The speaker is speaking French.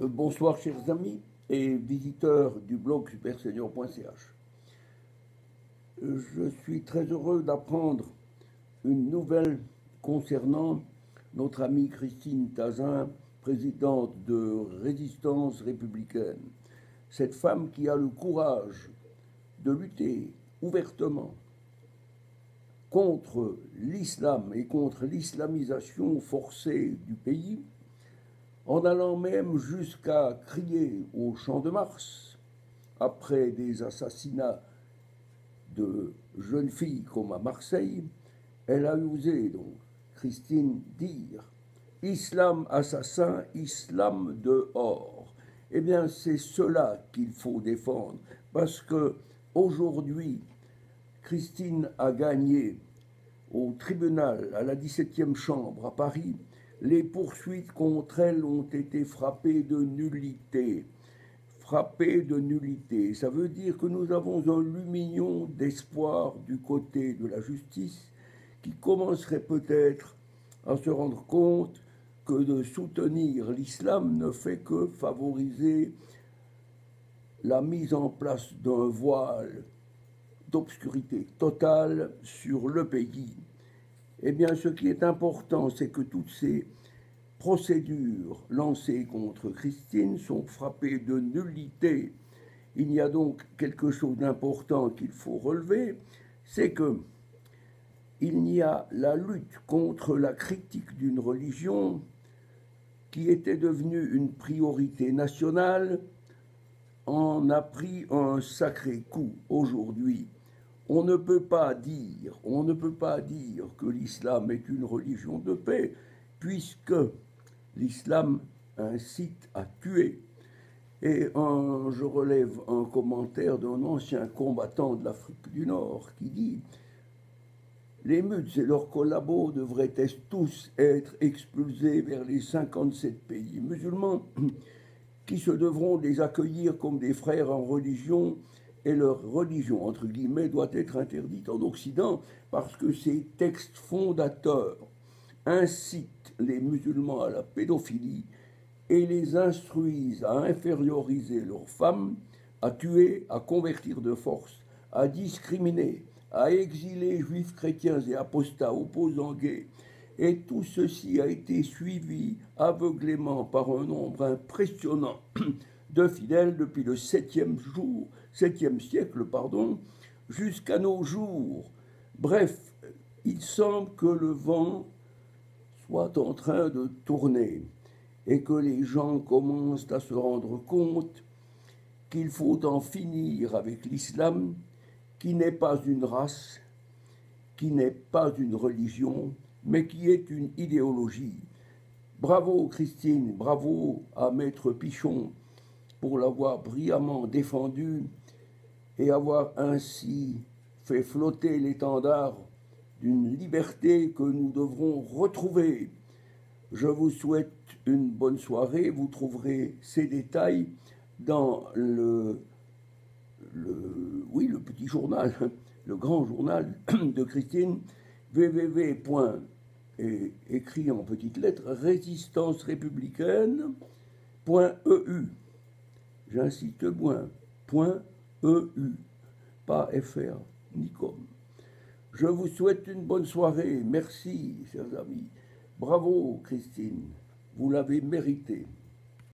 Bonsoir chers amis et visiteurs du blog supersenior.ch. Je suis très heureux d'apprendre une nouvelle concernant notre amie Christine Tazin, présidente de Résistance républicaine. Cette femme qui a le courage de lutter ouvertement contre l'islam et contre l'islamisation forcée du pays, en allant même jusqu'à crier au Champ de Mars, après des assassinats de jeunes filles comme à Marseille, elle a osé, donc, Christine, dire « Islam assassin, islam dehors ». Eh bien, c'est cela qu'il faut défendre, parce que aujourd'hui, Christine a gagné au tribunal, à la 17e chambre à Paris. Les poursuites contre elle ont été frappées de nullité. Frappées de nullité. Ça veut dire que nous avons un lumignon d'espoir du côté de la justice qui commencerait peut-être à se rendre compte que de soutenir l'islam ne fait que favoriser la mise en place d'un voile d'obscurité totale sur le pays. Eh bien, ce qui est important, c'est que toutes ces procédures lancées contre Christine sont frappées de nullité. Il y a donc quelque chose d'important qu'il faut relever, c'est que il y a la lutte contre la critique d'une religion qui était devenue une priorité nationale en a pris un sacré coup aujourd'hui. On ne peut pas dire que l'islam est une religion de paix, puisque l'islam incite à tuer. Et je relève un commentaire d'un ancien combattant de l'Afrique du Nord qui dit « Les Muds et leurs collabos devraient tous être expulsés vers les 57 pays musulmans qui se devront les accueillir comme des frères en religion, et leur religion, entre guillemets, doit être interdite en Occident parce que ces textes fondateurs incitent les musulmans à la pédophilie et les instruisent à inférioriser leurs femmes, à tuer, à convertir de force, à discriminer, à exiler juifs, chrétiens et apostats opposants gays. Et tout ceci a été suivi aveuglément par un nombre impressionnant de fidèles depuis le 7e siècle, jusqu'à nos jours. Bref, il semble que le vent soit en train de tourner et que les gens commencent à se rendre compte qu'il faut en finir avec l'islam, qui n'est pas une race, qui n'est pas une religion, mais qui est une idéologie. Bravo Christine, bravo à Maître Pichon pour l'avoir brillamment défendu et avoir ainsi fait flotter l'étendard d'une liberté que nous devrons retrouver. Je vous souhaite une bonne soirée. Vous trouverez ces détails dans le petit journal, le grand journal de Christine, écrit en petites lettres, résistancerépublicaine.eu. J'insiste bien, .eu, pas fr ni com. Je vous souhaite une bonne soirée. Merci, chers amis. Bravo, Christine. Vous l'avez mérité.